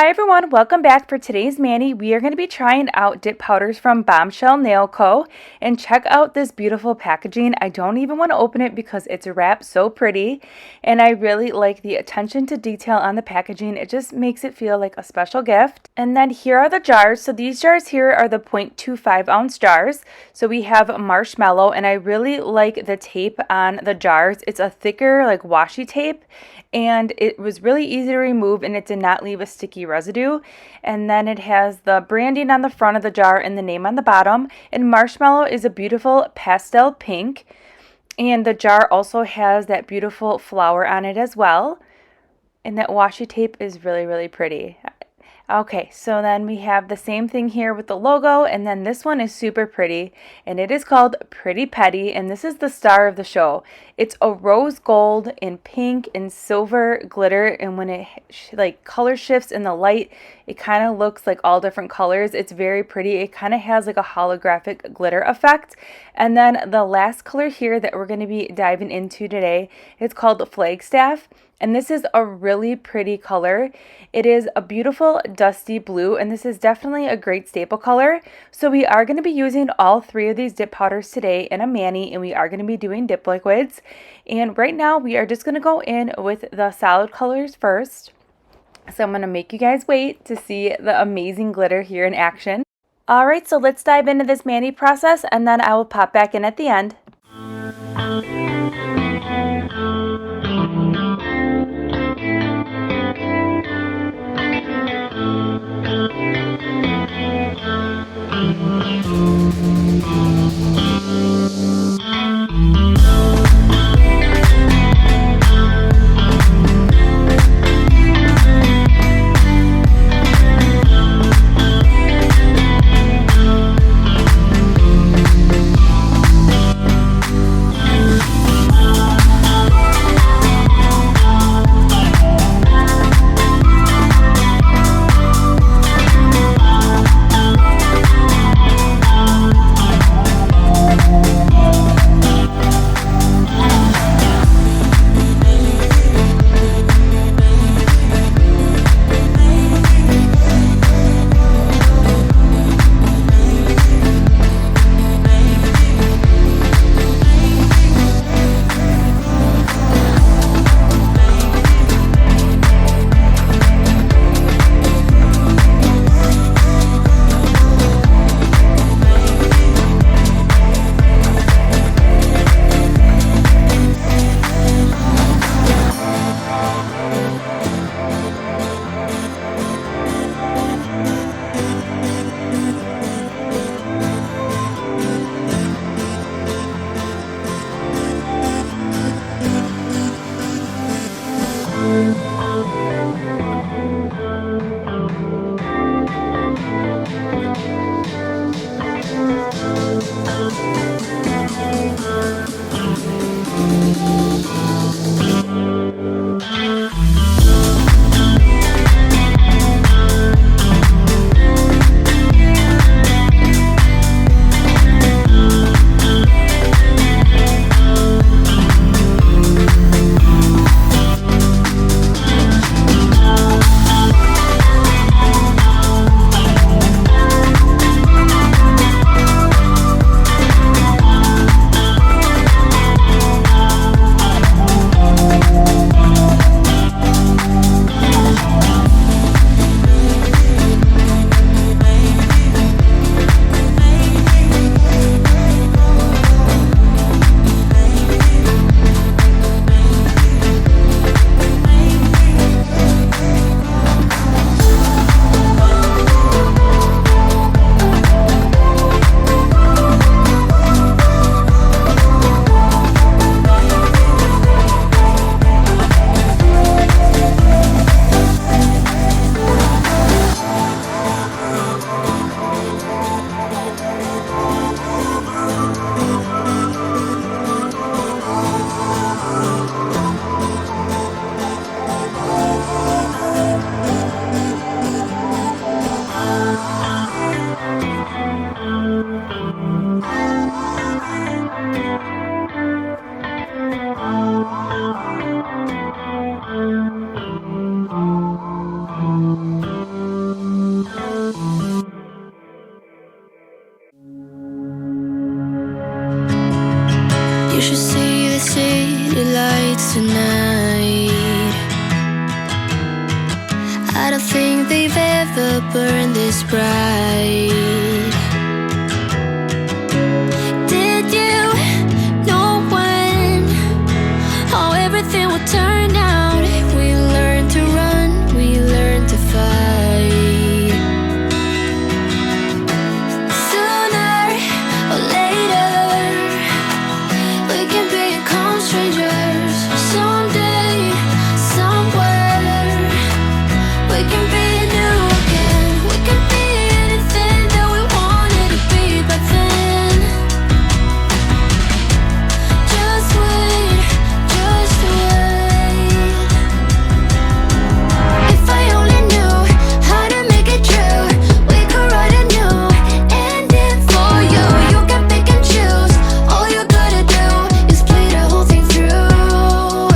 Hi everyone, welcome back. For today's mani. We are going to be trying out dip powders from Bombshell Nail Co. And check out this beautiful packaging. I don't even want to open it because it's wrapped so pretty. And I really like the attention to detail on the packaging. It just makes it feel like a special gift. And then here are the jars. So these jars here are the 0.25 ounce jars. So we have Marshmallow, and I really like the tape on the jars. It's a thicker like washi tape, and it was really easy to remove, and it did not leave a sticky residue. And then it has the branding on the front of the jar and the name on the bottom. And Marshmallow is a beautiful pastel pink, and the jar also has that beautiful flower on it as well. And that washi tape is really pretty. Okay, so then we have the same thing here with the logo, and then this one is super pretty, and it is called Pretty Petty, and this is the star of the show. It's a rose gold and pink and silver glitter, and when it like color shifts in the light, it kind of looks like all different colors. It's very pretty. It kind of has like a holographic glitter effect. And then the last color here that we're going to be diving into today is called Flagstaff. And this is a really pretty color. It is a beautiful dusty blue, and this is definitely a great staple color. So we are going to be using all three of these dip powders today in a mani, and we are going to be doing dip liquids. And right now we are just going to go in with the solid colors first. So I'm going to make you guys wait to see the amazing glitter here in action. Alright, so let's dive into this mani process, and then I will pop back in at the end. tonight. I don't think they've ever burned this bright. Did you know when how everything would turn out? We learned to run, we learned to fight. Sooner or later, we can become strangers. Someday, somewhere, we can be new again. We can be anything that we wanted to be back then. Just wait, just wait. If I only knew how to make it true, we could write a new ending for you. You can pick and choose. All you gotta do is play the whole thing through.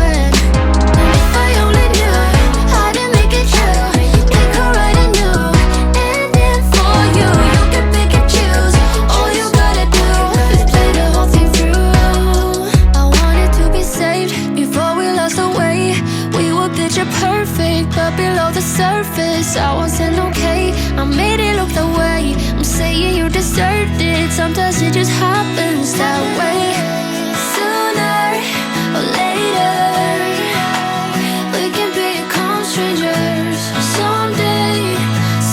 And if I only knew how to make it true, we could write a new ending for you. You can pick and choose. All you gotta do is play the whole thing through. I wanted to be saved before we lost our way. We were picture perfect, but below the surface, I wasn't okay. I made it look that way. I'm saying you deserved it. Sometimes it just happens that way. Sooner or later, we can become strangers. Someday,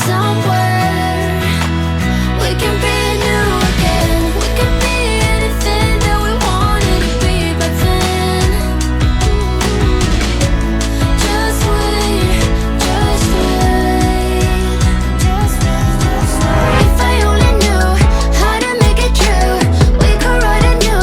somewhere, we can be new again. We can be anything that we wanted to be back then. Just wait, just wait. If I only knew how to make it true, we could write a new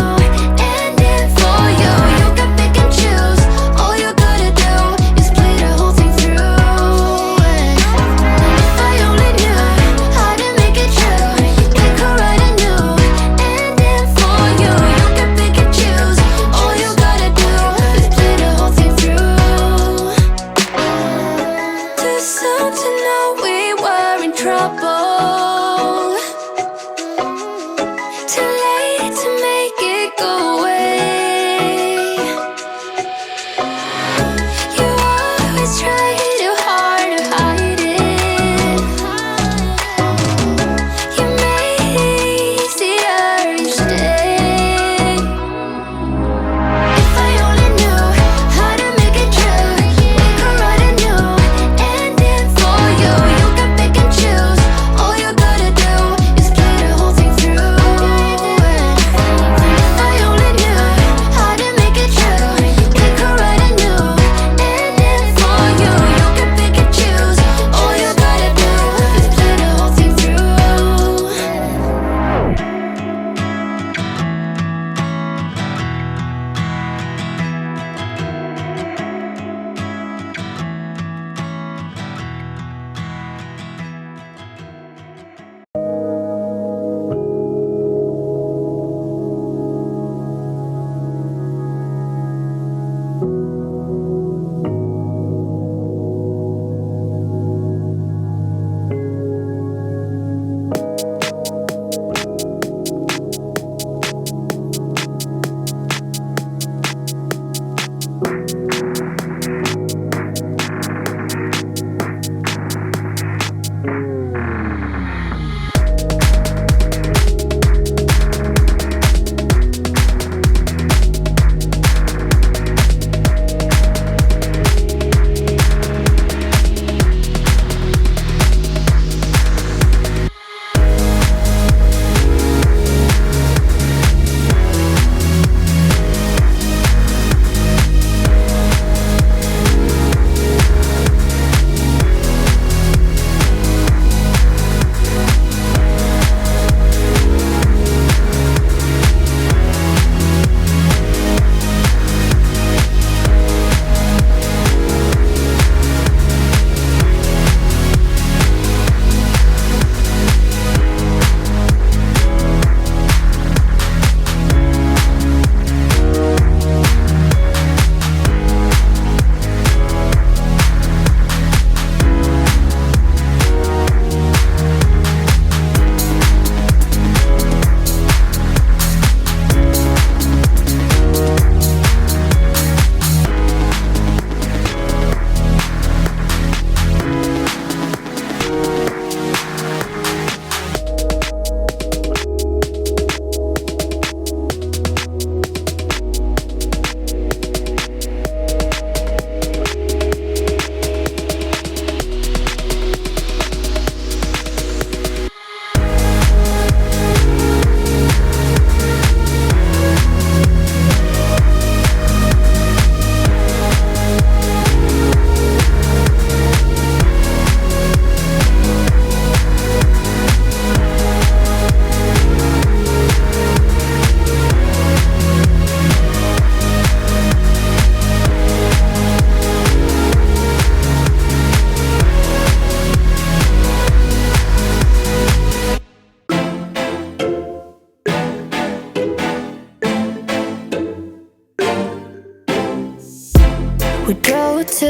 We drove to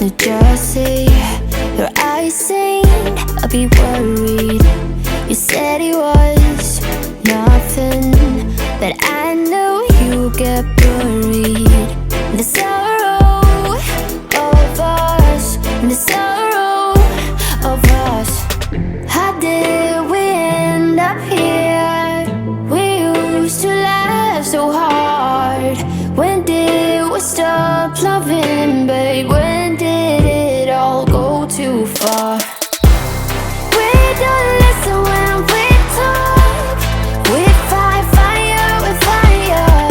New Jersey. Your eyes saying I'll be worried. You said it was nothing, but I know you get buried. The sorrow of us, the sorrow of us. How did we end up here? We used to laugh so hard. When did we stop loving, babe? When did it all go too far? We don't listen when we talk. We fight fire with fire.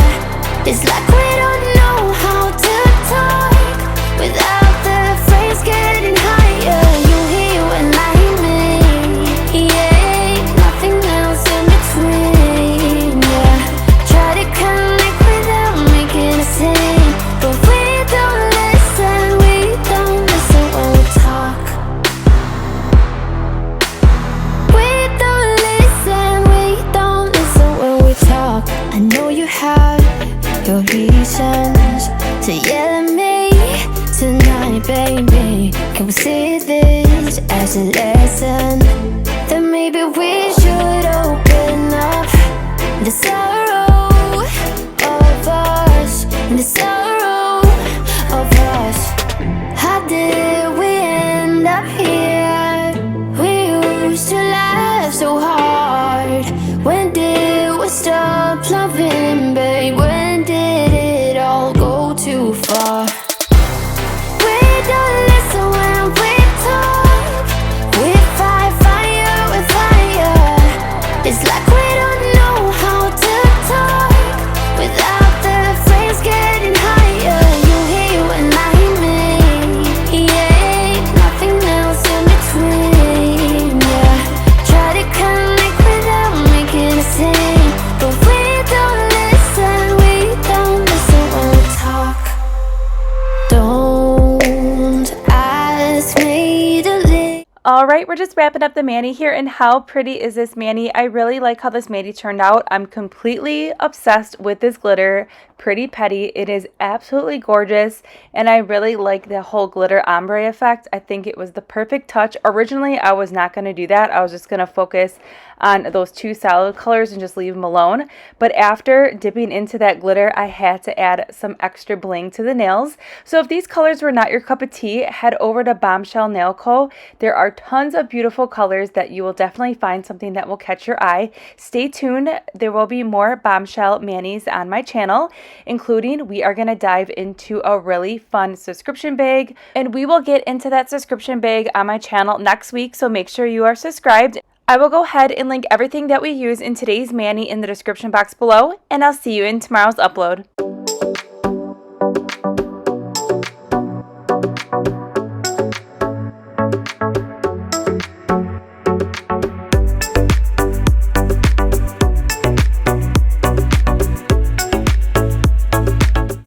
It's like we don't know how to talk without the phrase getting higher. You hear when I mean, yeah, nothing else in between, yeah. Try to connect without making a scene, but we don't listen when we talk. We don't listen when we talk. I know you have your reasons to yell at me tonight, baby. Can we see this as a lesson? Then maybe we should open up. The sorrow of us, the sorrow of us. How did we end up here? We used to laugh so hard. When did we stop loving, babe? When did it all go too far? We don't listen when we talk. We fight fire with fire. It's like we don't know how to talk without the phrase getting higher. You hear when I mean, yeah, nothing else in between, yeah. Try to connect without making a scene, but we don't listen when we talk. Don't ask me to leave. All right, we're just wrapping up the mani here, and how pretty is this mani? I really like how this mani turned out. I'm completely obsessed with this glitter. Pretty Petty. It is absolutely gorgeous, and I really like the whole glitter ombre effect. I think it was the perfect touch. Originally, I was not going to do that. I was just going to focus on those two solid colors and just leave them alone. But after dipping into that glitter, I had to add some extra bling to the nails. So if these colors were not your cup of tea, head over to Bombshell Nail Co. There are tons of beautiful colors that you will definitely find something that will catch your eye. Stay tuned. There will be more Bombshell manis on my channel, including we are going to dive into a really fun subscription bag, and we will get into that subscription bag on my channel next week, so make sure you are subscribed. I will go ahead and link everything that we use in today's mani in the description box below, and I'll see you in tomorrow's upload.